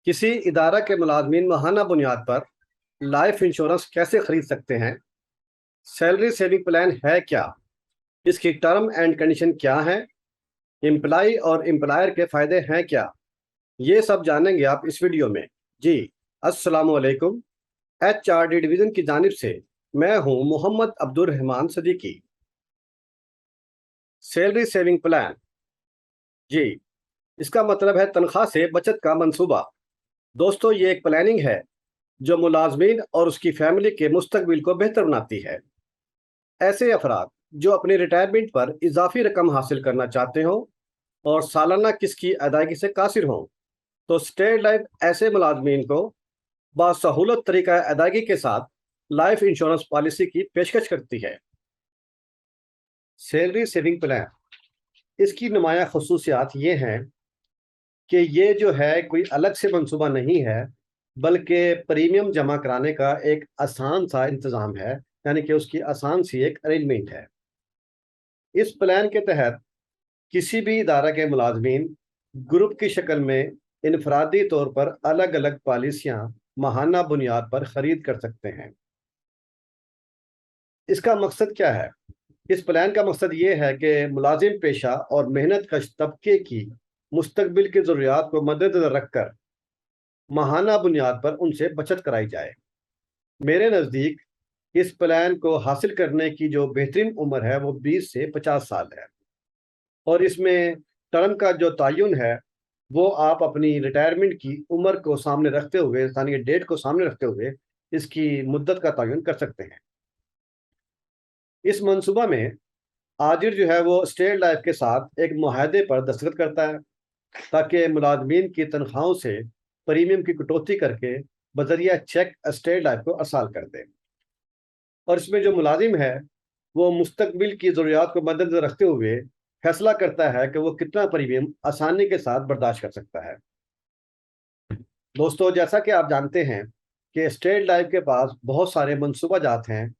किसी इदारा के मुलाजमीन माहाना बुनियाद पर लाइफ इंश्योरेंस कैसे खरीद सकते हैं? सैलरी सेविंग प्लान है क्या? इसकी टर्म एंड कंडीशन क्या है? एम्प्लाई और एम्प्लॉयर के फायदे हैं क्या? ये सब जानेंगे आप इस वीडियो में। जी, अस्सलाम वालेकुम। HRD डिवीज़न की जानिब से मैं हूं Mohammed Abdul Rahman Siddiqui. Salary saving plan, जी, इसका मतलब है तनख्वाह से बचत का मंसूबा। दोस्तों, ये एक प्लानिंग है जो मुलाजमीन और उसकी फैमिली के मुस्तकबिल को बेहतर बनाती है। ऐसे अफराद जो अपनी रिटायरमेंट पर इजाफी रकम हासिल करना चाहते हों और सालाना किस्त की अदायगी से कासिर हों, तो स्टेट लाइफ ऐसे मुलाजमीन को बासहूलत तरीका अदायगी के साथ लाइफ इंश्योरेंस पॉलिसी की पेशकश करती है। सैलरी सेविंग प्लान, इसकी नुमाया खसूसियात ये हैं कि ये जो है कोई अलग से मंसूबा नहीं है, बल्कि प्रीमियम जमा कराने का एक आसान सा इंतज़ाम है, यानी कि उसकी आसान सी एक अरेंजमेंट है। इस प्लान के तहत किसी भी इदारा के मुलाजमीन ग्रुप की शक्ल में इनफरादी तौर पर अलग अलग पॉलिसियाँ माहाना बुनियाद पर खरीद कर सकते हैं। इसका मकसद क्या है? इस प्लान का मकसद ये है कि मुलाजिम पेशा और मेहनत कश तबके की मुस्तकबिल की ज़रूरियात को मद्देनज़र रखकर माहाना बुनियाद पर उनसे बचत कराई जाए। मेरे नज़दीक इस प्लान को हासिल करने की जो बेहतरीन उम्र है वो 20 से 50 साल है, और इसमें टर्म का जो तयन है वो आप अपनी रिटायरमेंट की उम्र को सामने रखते हुए, यानी कि डेट को सामने रखते हुए इसकी मुद्दत का तयन कर सकते हैं। इस मंसूबा में आजिर जो है वो स्टेट लाइफ के साथ एक मुआहदे पर दस्तखत करता है ताकि मुलाजमीन की तनख्वाहों से प्रीमियम की कटौती करके बजरिया चेक स्टेट लाइफ को अरसाल कर दे। और इसमें जो मुलाजिम है वो मुस्तकबिल की ज़रूरियात को मद्देनज़र रखते हुए फैसला करता है कि वो कितना प्रीमियम आसानी के साथ बर्दाश्त कर सकता है। दोस्तों, जैसा कि आप जानते हैं कि स्टेट लाइफ के पास बहुत सारे मनसूबा जात हैं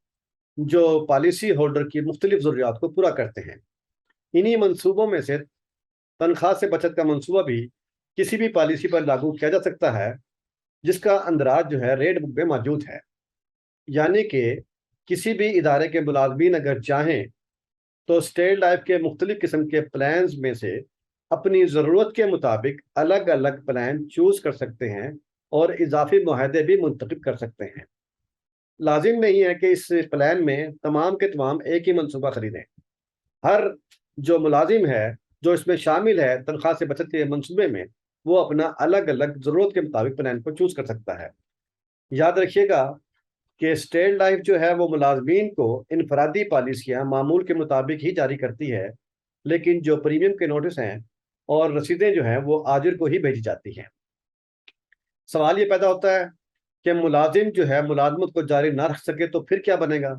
जो पॉलिसी होल्डर की मुख्तलिफ ज़रूरियात को पूरा करते हैं। इन्हीं मनसूबों में से तनख्वाह से बचत का मनसूबा भी किसी भी पॉलिसी पर लागू किया जा सकता है जिसका अंदराज जो है रेट बुक में मौजूद है। यानी कि किसी भी इदारे के मुलाजमीन अगर चाहें तो स्टेट लाइफ के मुख्तलिफ किस्म के प्लान्स में से अपनी ज़रूरत के मुताबिक अलग अलग प्लान चूज़ कर सकते हैं और इजाफी मुआहदे भी मुंतखब कर सकते हैं। लाजिम नहीं है कि इस प्लान में तमाम के तमाम एक ही मनसूबा खरीदें। हर जो मुलाजिम है जो इसमें शामिल है तनख्वाह से बचत के मनसूबे में, वो अपना अलग अलग ज़रूरत के मुताबिक प्लान को चूज़ कर सकता है। याद रखिएगा कि स्टेट लाइफ जो है वो मुलाजमीन को इनफरादी पॉलिसियाँ मामूल के मुताबिक ही जारी करती है, लेकिन जो प्रीमियम के नोटिस हैं और रसीदें जो हैं वो आजिर को ही भेजी जाती हैं। सवाल ये पैदा होता है कि मुलाजिम जो है मुलाजमत को जारी ना रख सके तो फिर क्या बनेगा?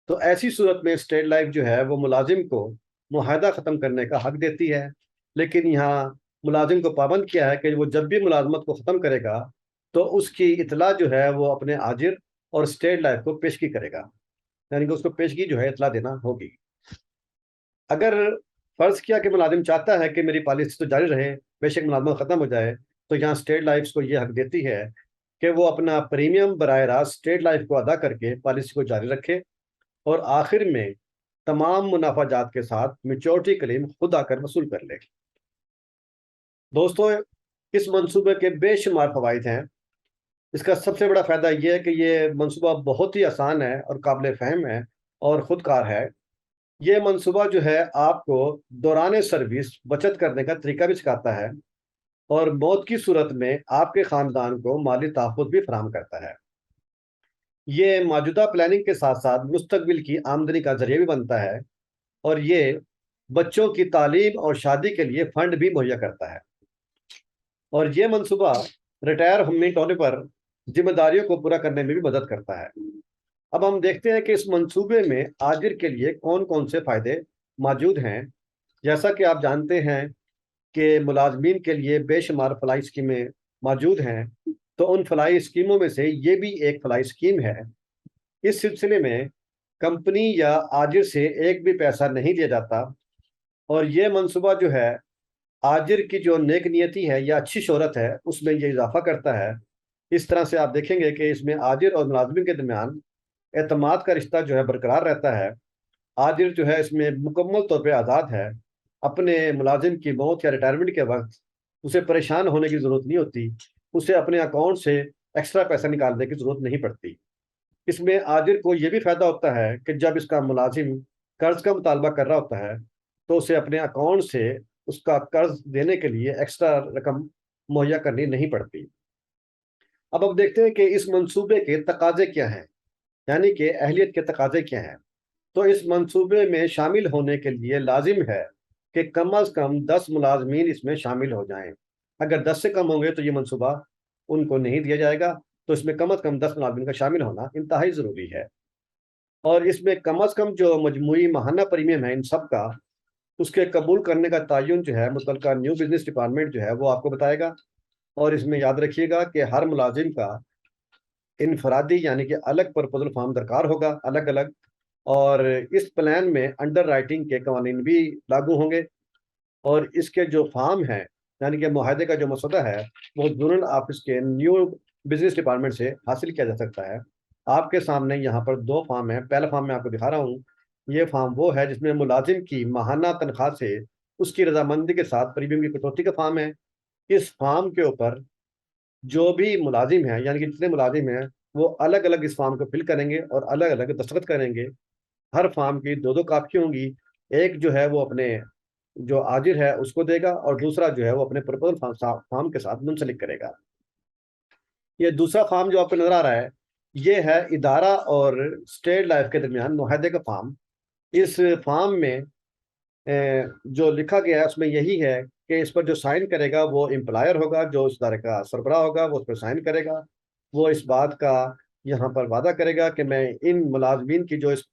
तो ऐसी सूरत में स्टेट लाइफ जो है वो मुलाजिम को मुआहदा ख़त्म करने का हक देती है, लेकिन यहाँ मुलाजिम को पाबंद किया है कि वो जब भी मुलाजमत को ख़त्म करेगा तो उसकी इतला जो है वो अपने आजिर और स्टेट लाइफ को पेशगी करेगा, यानी कि उसको पेशगी जो है इतला देना होगी। अगर फ़र्ज़ किया कि मुलाजिम चाहता है कि मेरी पॉलिसी तो जारी रहे, बेशक मुलाजमत ख़त्म हो जाए, तो यहाँ स्टेट लाइफ को ये हक देती है कि वो अपना प्रीमियम बराह रास्त स्टेट लाइफ को अदा करके पॉलिसी को जारी रखे और आखिर में तमाम मुनाफा जात के साथ मैच्योरिटी क्लेम खुद आकर वसूल कर ले। दोस्तों, इस मंसूबे के बेशुमार फ़वाइद हैं। इसका सबसे बड़ा फ़ायदा ये है कि ये मंसूबा बहुत ही आसान है और काबिल फ़हम है और ख़ुदकार है। ये मंसूबा जो है आपको दौरान सर्विस बचत करने का तरीका भी सिखाता है और मौत की सूरत में आपके ख़ानदान को माली तहफ़्फ़ुज़ भी फराहम करता है। ये मौजूदा प्लानिंग के साथ साथ मुस्तकबिल की आमदनी का ज़रिया भी बनता है और ये बच्चों की तालीम और शादी के लिए फ़ंड भी मुहैया करता है। और ये मंसूबा रिटायर होने पर जिम्मेदारियों को पूरा करने में भी मदद करता है। अब हम देखते हैं कि इस मंसूबे में आजिर के लिए कौन कौन से फ़ायदे मौजूद हैं। जैसा कि आप जानते हैं कि मुलाजमीन के लिए बेशुमार फलाही स्कीमें मौजूद हैं, तो उन फलाही स्कीमों में से ये भी एक फलाही स्कीम है। इस सिलसिले में कंपनी या आजिर से एक भी पैसा नहीं लिया जाता और ये मंसूबा जो है आजिर की जो नेक नियति है या अच्छी शोहरत है उसमें ये इजाफा करता है। इस तरह से आप देखेंगे कि इसमें आजिर और मुलाजमिन के दरमियान एतमाद का रिश्ता जो है बरकरार रहता है। आजिर जो है इसमें मुकम्मल तौर पे आज़ाद है। अपने मुलाजिम की मौत या रिटायरमेंट के वक्त उसे परेशान होने की ज़रूरत नहीं होती, उसे अपने अकाउंट से एक्स्ट्रा पैसा निकालने की ज़रूरत नहीं पड़ती। इसमें आजिर को ये भी फ़ायदा होता है कि जब इसका मुलाजिम कर्ज का मुतालबा कर रहा होता है तो उसे अपने अकाउंट से उसका कर्ज देने के लिए एक्स्ट्रा रकम मुहैया करनी नहीं पड़ती। अब देखते हैं कि इस मंसूबे के तकाजे क्या हैं, यानी कि अहलियत के तकाजे क्या हैं। तो इस मंसूबे में शामिल होने के लिए लाजिम है कि कम अज़ कम 10 मुलाजमीन इसमें शामिल हो जाएं। अगर 10 से कम होंगे तो ये मंसूबा उनको नहीं दिया जाएगा। तो इसमें कम अज़ कम 10 मुलाजमीन का शामिल होना इंतहाई ज़रूरी है। और इसमें कम अज़ कम जो मजमूई माहाना प्रीमियम है इन सब का, उसके कबूल करने का तयन जो है मुतलका न्यू बिजनेस डिपार्टमेंट जो है वो आपको बताएगा। और इसमें याद रखिएगा कि हर मुलाजिम का इनफरादी यानी कि अलग प्रपोजल फॉर्म दरकार होगा, अलग अलग। और इस प्लान में अंडर राइटिंग के कवानीन भी लागू होंगे। और इसके जो फार्म हैं यानी कि मुआहदे का जो मसौदा है वो जोनल ऑफिस के न्यू बिजनेस डिपार्टमेंट से हासिल किया जा सकता है। आपके सामने यहाँ पर 2 फार्म हैं। पहला फार्म मैं आपको दिखा रहा हूँ। ये फार्म वो है जिसमें मुलाजिम की माहाना तनख्वाह से उसकी रजामंदी के साथ प्रीमियम की कटौती का फार्म है। इस फार्म के ऊपर जो भी मुलाजिम है यानी कि जितने मुलाजिम हैं वो अलग अलग इस फार्म को फिल करेंगे और अलग अलग दस्तखत करेंगे। हर फार्म की 2 कापी होंगी। एक जो है वो अपने जो आजिर है उसको देगा और दूसरा जो है वो अपने प्रपोजल फार्म के साथ मुंसलिक करेगा। ये दूसरा फार्म जो आपको नजर आ रहा है ये है इदारा और स्टेट लाइफ के दरमियान मुआहदे का फार्म। इस फार्म में जो लिखा गया है उसमें यही है कि इस पर जो साइन करेगा वो एम्प्लॉयर होगा, जो उस इदारे का सरबराह होगा वो उस पर साइन करेगा। वो इस बात का यहाँ पर वादा करेगा कि मैं इन मुलाजमीन की जो इस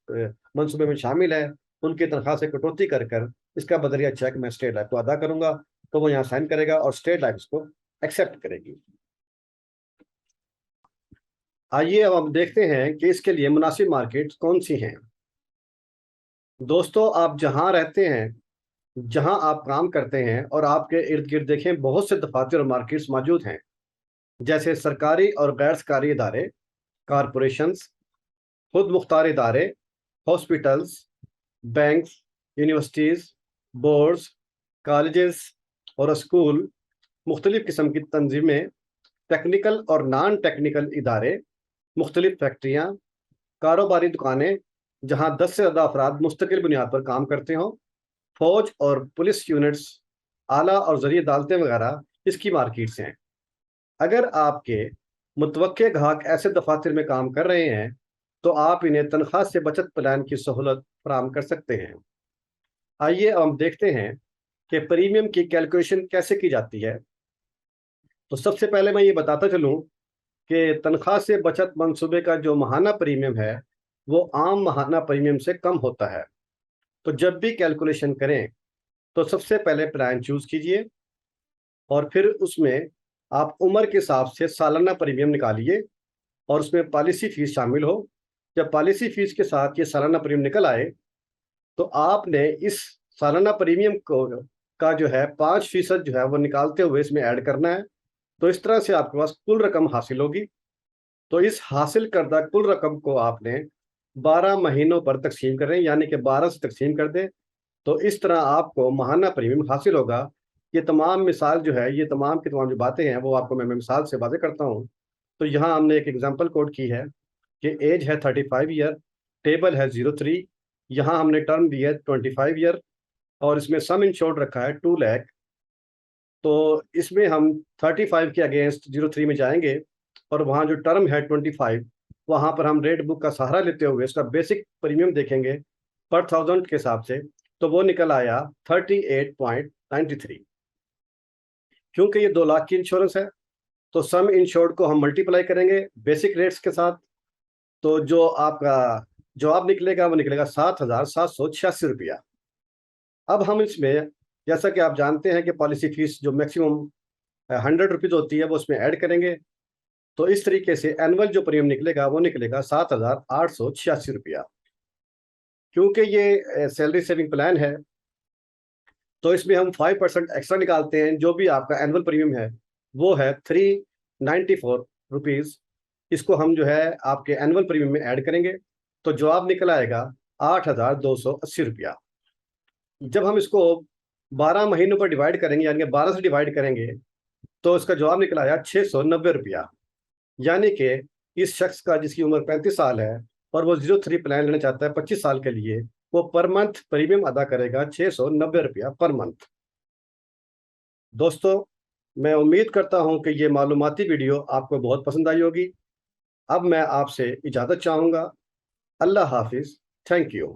मनसूबे में शामिल है उनकी तनख्वाह से कटौती कर कर इसका बदलिया चेक मैं स्टेट लाइफ को अदा करूंगा। तो वो यहाँ साइन करेगा और स्टेट लाइफ इसको एक्सेप्ट करेगी। आइए अब हम देखते हैं कि इसके लिए मुनासिब मार्केट कौन सी हैं। दोस्तों, आप जहाँ रहते हैं, जहाँ आप काम करते हैं और आपके इर्द गिर्द देखें बहुत से दफातर और मार्केट्स मौजूद हैं, जैसे सरकारी और गैर सरकारी इदारे, कारपोरेशंस, खुद मुख्तार इदारे, hospitals, banks, universities, boards, colleges और स्कूल, मुख्तलिफ़ किस्म की तंजीमें, टेक्निकल और नॉन टेक्निकल इदारे, मुख्तलिफ फैक्ट्रियाँ, कारोबारी दुकानें जहाँ 10 से ज़्यादा अफराद मुस्तकिल बुनियाद पर काम करते हों, फौज और पुलिस यूनिट्स, आला और ज़रिए अदालतें वगैरह इसकी मार्केट्स हैं। अगर आपके मुतवक्के ग्राहक ऐसे दफातर में काम कर रहे हैं तो आप इन्हें तनख्वाह से बचत प्लान की सहूलत फराहम कर सकते हैं। आइए हम देखते हैं कि प्रीमियम की कैलकुलेशन कैसे की जाती है। तो सबसे पहले मैं ये बताता चलूँ कि तनख्वाह से बचत मंसूबे का जो माहाना प्रीमियम है वो आम माहाना प्रीमियम से कम होता है। तो जब भी कैलकुलेशन करें तो सबसे पहले प्लान चूज कीजिए और फिर उसमें आप उम्र के हिसाब से सालाना प्रीमियम निकालिए और उसमें पॉलिसी फीस शामिल हो। जब पॉलिसी फीस के साथ ये सालाना प्रीमियम निकल आए तो आपने इस सालाना प्रीमियम को का जो है 5% जो है वो निकालते हुए इसमें ऐड करना है। तो इस तरह से आपके पास कुल रकम हासिल होगी। तो इस हासिल करदा कुल रकम को आपने 12 महीनों पर तकसीम करें, यानी कि 12 से तकसीम कर दें। तो इस तरह आपको माहाना प्रीमियम हासिल होगा। ये तमाम मिसाल जो है, ये तमाम की तमाम जो बातें हैं वो आपको मैं मिसाल से वाज़ेह करता हूँ। तो यहाँ हमने एक एग्जांपल कोड की है कि एज है 35 ईयर, टेबल है 03, यहाँ हमने टर्म दी है 25 ईयर और इसमें सम इंश्योर्ड रखा है 2 लाख। तो इसमें हम 35 के अगेंस्ट 03 में जाएंगे और वहाँ जो टर्म है 25, वहाँ पर हम रेट बुक का सहारा लेते हुए इसका बेसिक प्रीमियम देखेंगे पर 1000 के हिसाब से। तो वो निकल आया 38.93। क्योंकि ये 2 लाख की इंश्योरेंस है तो सम इंश्योर्ड को हम मल्टीप्लाई करेंगे बेसिक रेट्स के साथ। तो जो आपका जवाब निकलेगा वो निकलेगा 7,786 रुपया। अब हम इसमें, जैसा कि आप जानते हैं कि पॉलिसी फीस जो मैक्सिमम 100 रुपीज़ होती है वो उसमें ऐड करेंगे। तो इस तरीके से एनुअल जो प्रीमियम निकलेगा वो निकलेगा 7,886 रुपया। क्योंकि ये सैलरी सेविंग प्लान है تو اس میں ہم 5% ایکسٹرا نکالتے ہیں. جو بھی آپ کا اینول پریمیم ہے وہ ہے 394 روپیز. اس کو ہم جو ہے آپ کے اینول پریمیم میں ایڈ کریں گے تو جواب نکل آئے گا 8,280 روپیہ. جب ہم اس کو 12 مہینوں پر ڈیوائڈ کریں گے، یعنی کہ 12 سے ڈیوائڈ کریں گے، تو اس کا جواب نکل آیا 690 روپیہ. یعنی کہ اس شخص کا جس کی عمر 35 سال ہے اور وہ 03 پلان لینا چاہتا ہے 25 سال کے لیے، وہ پر منتھ پریمیم ادا کرے گا 690 روپیہ پر منتھ. دوستو، میں امید کرتا ہوں کہ یہ معلوماتی ویڈیو آپ کو بہت پسند آئی ہوگی. اب میں آپ سے اجازت چاہوں گا. اللہ حافظ. Thank you.